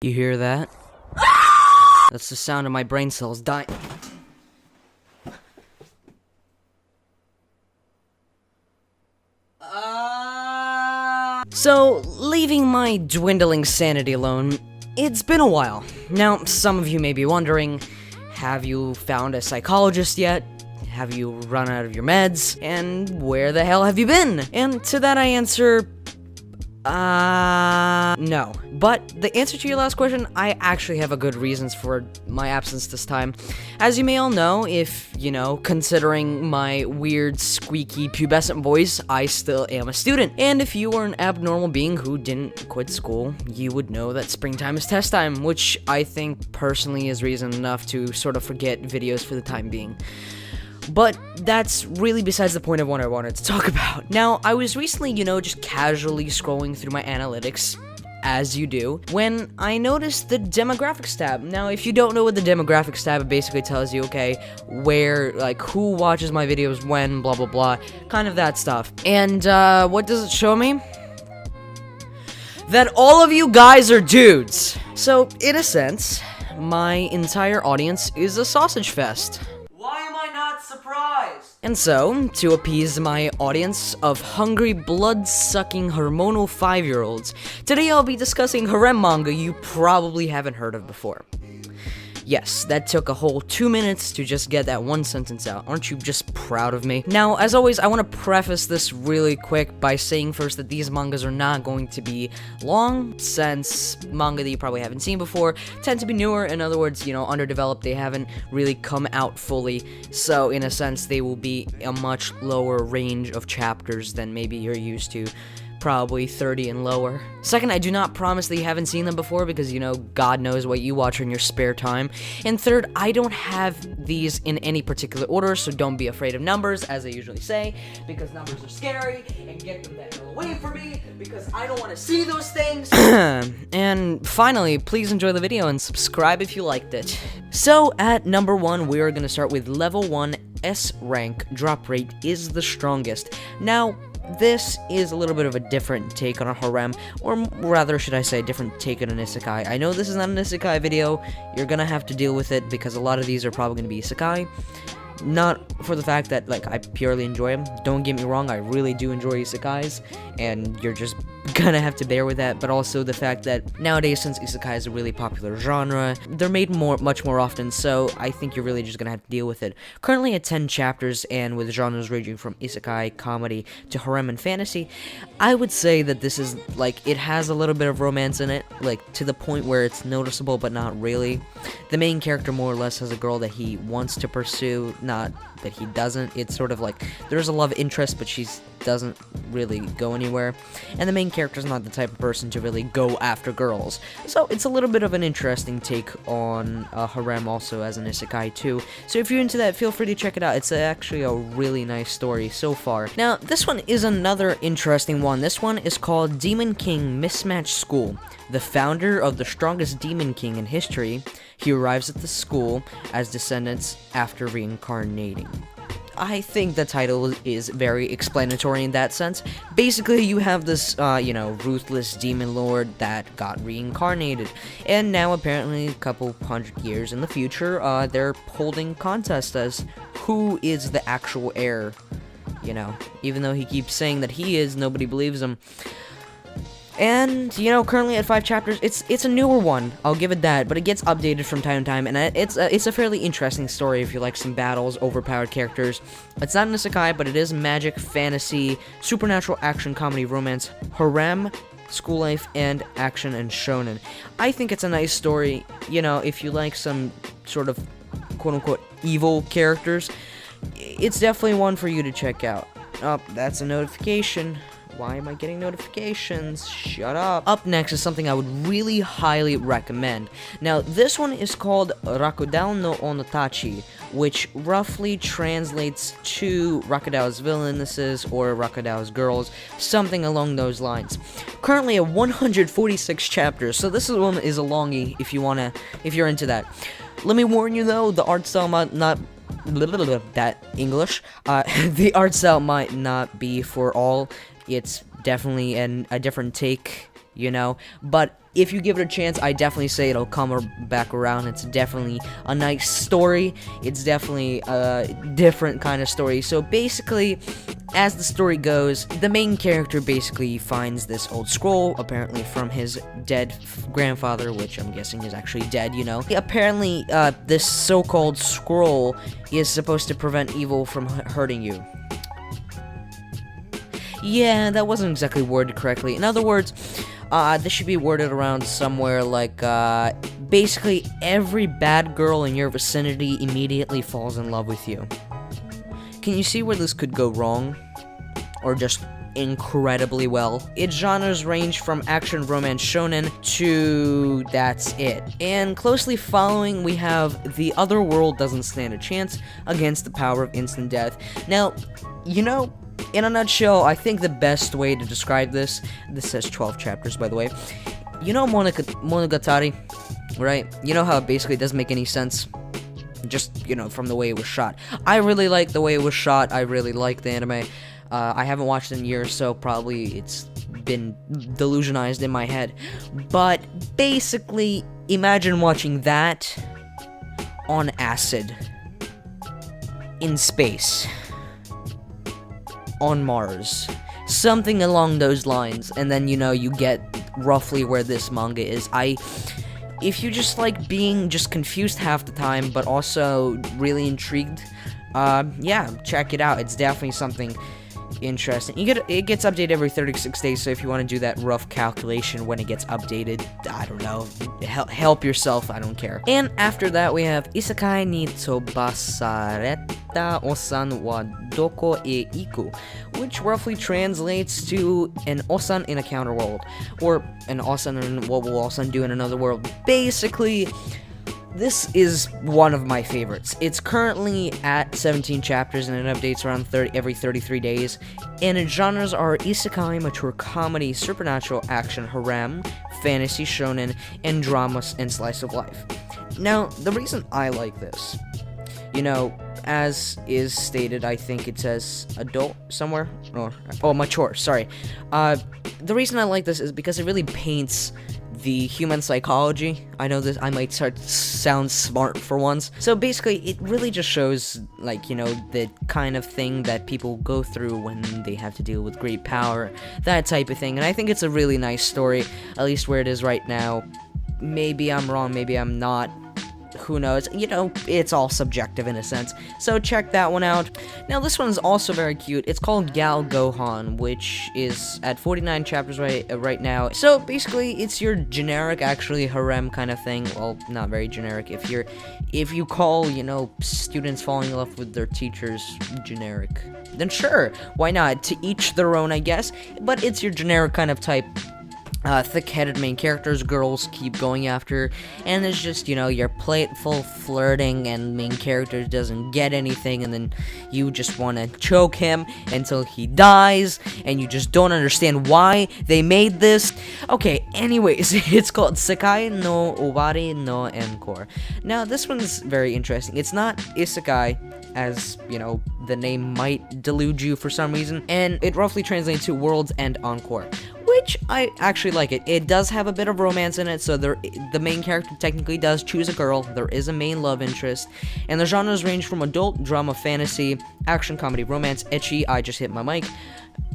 You hear that? That's the sound of my brain cells dying. So, leaving my dwindling sanity alone, it's been a while. Now, some of you may be wondering, have you found a psychologist yet? Have you run out of your meds? And where the hell have you been? And to that I answer, no. But the answer to your last question, I actually have a good reasons for my absence this time. As you may all know, if, considering my weird, squeaky, pubescent voice, I still am a student. And if you are an abnormal being who didn't quit school, you would know that springtime is test time, which I think personally is reason enough to sort of forget videos for the time being. But that's really besides the point of what I wanted to talk about. Now, I was recently, just casually scrolling through my analytics, as you do, when I noticed the demographics tab. Now, if you don't know what the demographics tab, it basically tells you, okay, where, who watches my videos when, blah, blah, blah, kind of that stuff. And, what does it show me? That all of you guys are dudes. So, in a sense, my entire audience is a sausage fest. Surprised. And so, to appease my audience of hungry, blood-sucking, hormonal 5-year-olds, today I'll be discussing harem manga you probably haven't heard of before. Yes, that took a whole 2 minutes to just get that one sentence out. Aren't you just proud of me? Now, as always, I want to preface this really quick by saying first that these mangas are not going to be long, since manga that you probably haven't seen before tend to be newer. In other words, underdeveloped. They haven't really come out fully. So, in a sense, they will be a much lower range of chapters than maybe you're used to. Probably 30 and lower. Second, I do not promise that you haven't seen them before because, God knows what you watch in your spare time. And third, I don't have these in any particular order, so don't be afraid of numbers, as I usually say, because numbers are scary, and get them the hell away from me, because I don't want to see those things. And finally, please enjoy the video and subscribe if you liked it. So, at number 1, we are going to start with level 1, S rank, drop rate is the strongest. Now, this is a little bit of a different take on a harem, or rather, should I say, a different take on an isekai. I know this is not an isekai video, you're gonna have to deal with it, because a lot of these are probably gonna be isekai. Not for the fact that, I purely enjoy them. Don't get me wrong, I really do enjoy isekais, and you're just gonna have to bear with that, but also the fact that nowadays, since isekai is a really popular genre, they're made much more often, so I think you're really just gonna have to deal with it. Currently at 10 chapters, and with genres ranging from isekai, comedy, to harem and fantasy, I would say that this is, it has a little bit of romance in it, to the point where it's noticeable, but not really. The main character more or less has a girl that he wants to pursue, not that he doesn't. It's sort of there's a love interest, but she doesn't really go anywhere, and the main character's not the type of person to really go after girls, so it's a little bit of an interesting take on harem also as an isekai too. So if you're into that, feel free to check it out. It's actually a really nice story so far. Now, this one is another interesting one. This one is called Demon King Mismatched School. The founder of the strongest demon king in history, he arrives at the school as descendants after reincarnating. I think the title is very explanatory in that sense. Basically, you have this, ruthless demon lord that got reincarnated, and now apparently a couple hundred years in the future, they're holding contests as who is the actual heir, even though he keeps saying that he is, nobody believes him. And, currently at 5 chapters, it's a newer one, I'll give it that, but it gets updated from time to time, and it's a fairly interesting story if you like some battles, overpowered characters. It's not an isekai, but it is magic, fantasy, supernatural action, comedy, romance, harem, school life, and action and shonen. I think it's a nice story, if you like some sort of quote-unquote evil characters, it's definitely one for you to check out. Oh, that's a notification. Why am I getting notifications? Shut up. Up next is something I would really highly recommend. Now, this one is called Rakudao no Onna-tachi, which roughly translates to Rakudao's villainesses or Rakudao's girls, something along those lines. Currently at 146 chapters, so this one is a longie if you're into that. Let me warn you though, the art style might not that English. The art style might not be for all. It's definitely a different take you know? But if you give it a chance, I definitely say it'll come back around. It's definitely a nice story. It's definitely a different kind of story. So basically, as the story goes, the main character basically finds this old scroll, apparently from his dead grandfather, which I'm guessing is actually dead, you know? Apparently, this so-called scroll is supposed to prevent evil from hurting you. Yeah, that wasn't exactly worded correctly. In other words, this should be worded around somewhere like, basically every bad girl in your vicinity immediately falls in love with you. Can you see where this could go wrong? Or just incredibly well? Its genres range from action, romance, shonen to that's it. And closely following, we have The Other World Doesn't Stand a Chance Against the Power of Instant Death. Now, you know, in a nutshell, I think the best way to describe this says 12 chapters, by the way. You know Monogatari, right? You know how it basically doesn't make any sense? Just, you know, from the way it was shot. I really like the way it was shot. I really like the anime. I haven't watched it in years, so probably it's been delusionized in my head. But basically, imagine watching that on acid. In space. On Mars. Something along those lines. And then, you know, you get roughly where this manga is. If you just like being just confused half the time, but also really intrigued, yeah, check it out. It's definitely something interesting. It gets updated every 36 days, so if you want to do that rough calculation when it gets updated, I don't know, help yourself, I don't care. And after that, we have Isekai ni Tobasareta Osan wa Doko e Iku, which roughly translates to an Osan in a counter world, or an Osan in what will Osan do in another world. Basically, this is one of my favorites. It's currently at 17 chapters and it updates around every 33 days. And its genres are isekai, mature comedy, supernatural, action, harem, fantasy, shonen, and drama and slice of life. Now, the reason I like this, you know, as is stated, I think it says adult somewhere. Oh, mature, sorry. The reason I like this is because it really paints the human psychology. I know this, I might sound smart for once. So basically, it really just shows, like, you know, the kind of thing that people go through when they have to deal with great power, that type of thing. And I think it's a really nice story, at least where it is right now. Maybe I'm wrong, maybe I'm not. Who knows? You know, it's all subjective in a sense. So check that one out. Now, this one's also very cute. It's called Gal Gohan, which is at 49 chapters right now. So basically, it's your generic, actually, harem kind of thing. Well, not very generic. If you call, you know, students falling in love with their teachers generic, then sure, why not? To each their own, I guess. But it's your generic kind of type. Thick-headed main characters girls keep going after, and it's just, you know, your playful flirting and main character doesn't get anything, and then you just want to choke him until he dies, and you just don't understand why they made this. Okay, anyways, it's called Sekai no Owari no Encore. Now, this one's very interesting. It's not isekai, as, you know, the name might delude you for some reason, and it roughly translates to World's End Encore, which I actually like it. It does have a bit of romance in it, so the main character technically does choose a girl. There is a main love interest, and the genres range from adult, drama, fantasy, action, comedy, romance, ecchi, I just hit my mic,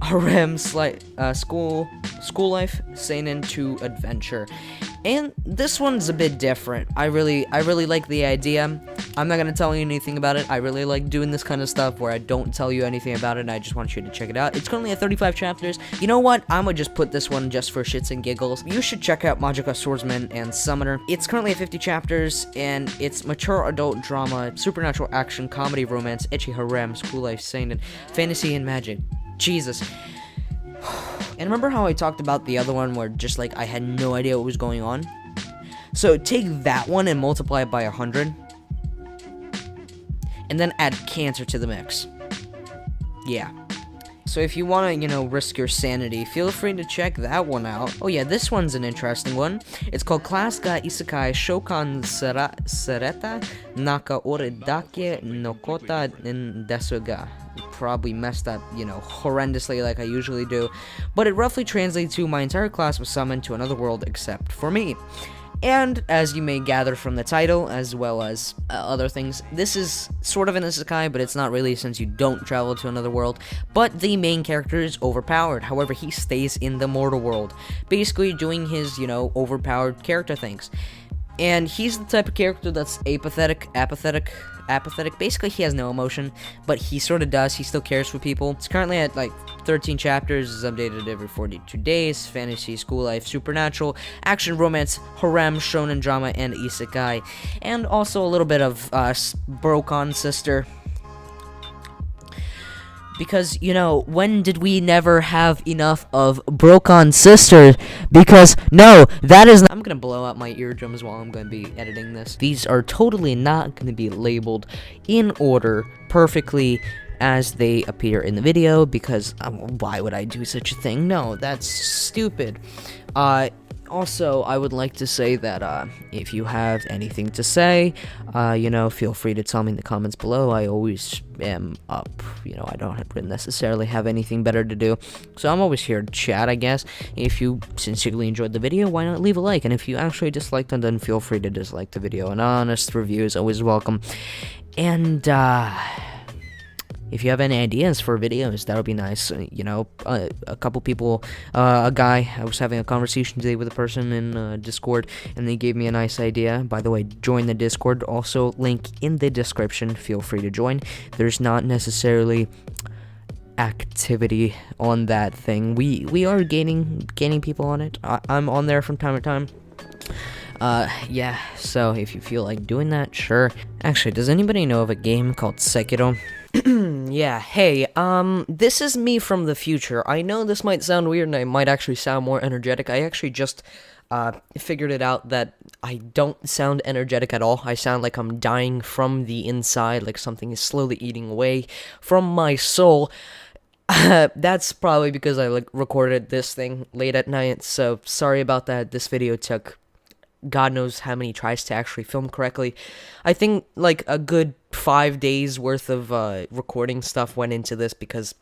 harem, school life, seinen to adventure. And this one's a bit different. I really like the idea. I'm not gonna tell you anything about it. I really like doing this kind of stuff where I don't tell you anything about it and I just want you to check it out. It's currently at 35 chapters. You know what? I'm gonna just put this one just for shits and giggles. You should check out Magica Swordsman and Summoner. It's currently at 50 chapters and it's mature adult drama, supernatural action, comedy, romance, ecchi, harem, school life, seinen, fantasy, and magic. Jesus. And remember how I talked about the other one where just like I had no idea what was going on? So take that one and multiply it by 100. And then add cancer to the mix. Yeah. So if you want to, you know, risk your sanity, feel free to check that one out. Oh yeah, this one's an interesting one. It's called Class ga Isekai Shokan Sereta Naka Ore Dake no Kota in Desu ga. probably messed up, horrendously like I usually do, but it roughly translates to my entire class was summoned to another world except for me. And as you may gather from the title, as well as other things, this is sort of an isekai, but it's not really since you don't travel to another world. But the main character is overpowered. However, he stays in the mortal world, basically doing his, overpowered character things. And he's the type of character that's apathetic. Basically, he has no emotion, but he sort of does. He still cares for people. It's currently at like 13 chapters. Is updated every 42 days. Fantasy, school life, supernatural, action, romance, harem, shonen drama, and isekai, and also a little bit of Broken Sister. Because, when did we never have enough of Broken Sister? Because, no, that is not— I'm gonna blow out my eardrums while I'm gonna be editing this. These are totally not gonna be labeled in order perfectly as they appear in the video, because why would I do such a thing? No, that's stupid. Also, I would like to say that, if you have anything to say, feel free to tell me in the comments below. I always am up, I don't necessarily have anything better to do, so I'm always here to chat, I guess. If you sincerely enjoyed the video, why not leave a like, and if you actually disliked it, then feel free to dislike the video. An honest review is always welcome, and, if you have any ideas for videos, that would be nice. A couple people, a guy, I was having a conversation today with a person in Discord, and they gave me a nice idea. By the way, join the Discord. Also, link in the description. Feel free to join. There's not necessarily activity on that thing. We are gaining people on it. I'm on there from time to time. Yeah, so if you feel like doing that, sure. Actually, does anybody know of a game called Sekiro? Yeah, hey, this is me from the future. I know this might sound weird and I might actually sound more energetic. I actually just, figured it out that I don't sound energetic at all. I sound like I'm dying from the inside, like something is slowly eating away from my soul. That's probably because I, recorded this thing late at night, so sorry about that. This video took God knows how many tries to actually film correctly. I think, a good 5 days worth of, recording stuff went into this because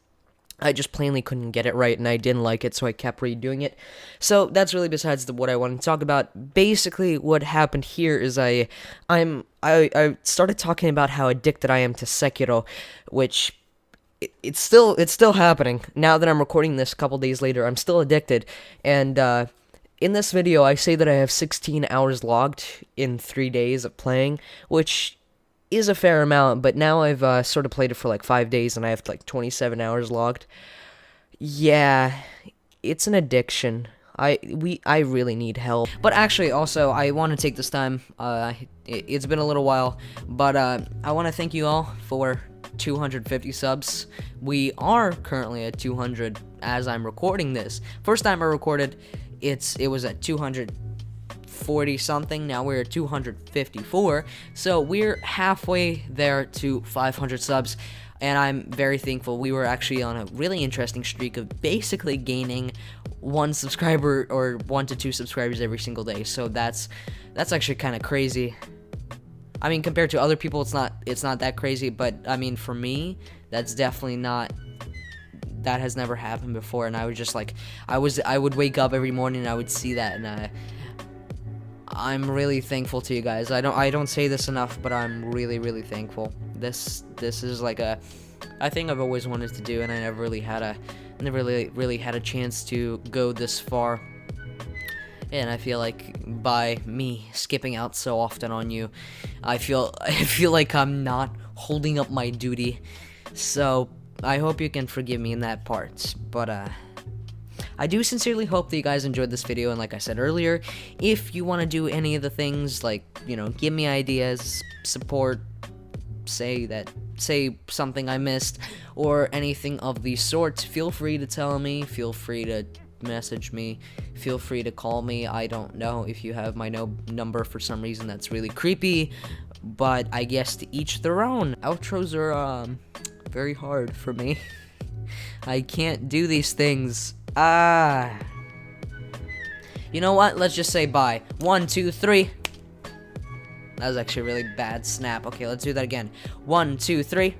I just plainly couldn't get it right, and I didn't like it, so I kept redoing it. So, that's really besides what I want to talk about. Basically, what happened here is I started talking about how addicted I am to Sekiro, which— It's still happening. Now that I'm recording this a couple days later, I'm still addicted, and, in this video, I say that I have 16 hours logged in 3 days of playing, which is a fair amount, but now I've sort of played it for 5 days, and I have 27 hours logged. Yeah, it's an addiction. I really need help. But actually, also, I want to take this time, it's been a little while, but I want to thank you all for 250 subs. We are currently at 200 as I'm recording this. First time I recorded, it was at 240 something. Now we're at 254, so we're halfway there to 500 subs, and I'm very thankful. We were actually on a really interesting streak of basically gaining 1 subscriber or 1 to 2 subscribers every single day, so that's actually kind of crazy. I mean, compared to other people, it's not that crazy, but I mean, for me, that's definitely not— that has never happened before, and I was just I would wake up every morning and I would see that, and I'm really thankful to you guys. I don't say this enough, but I'm really thankful. This is I think I've always wanted to do, and I never really had a chance to go this far. And I feel like by me skipping out so often on you, I feel like I'm not holding up my duty. So I hope you can forgive me in that part. But I do sincerely hope that you guys enjoyed this video, and like I said earlier, if you want to do any of the things, give me ideas, support, say something I missed, or anything of the sort, feel free to tell me, feel free to message me, feel free to call me. I don't know if you have my number for some reason. That's really creepy, but I guess to each their own. Outros are very hard for me. I can't do these things. You know what? Let's just say bye. 1, 2, 3. That was actually a really bad snap. Okay, let's do that again. 1, 2, 3.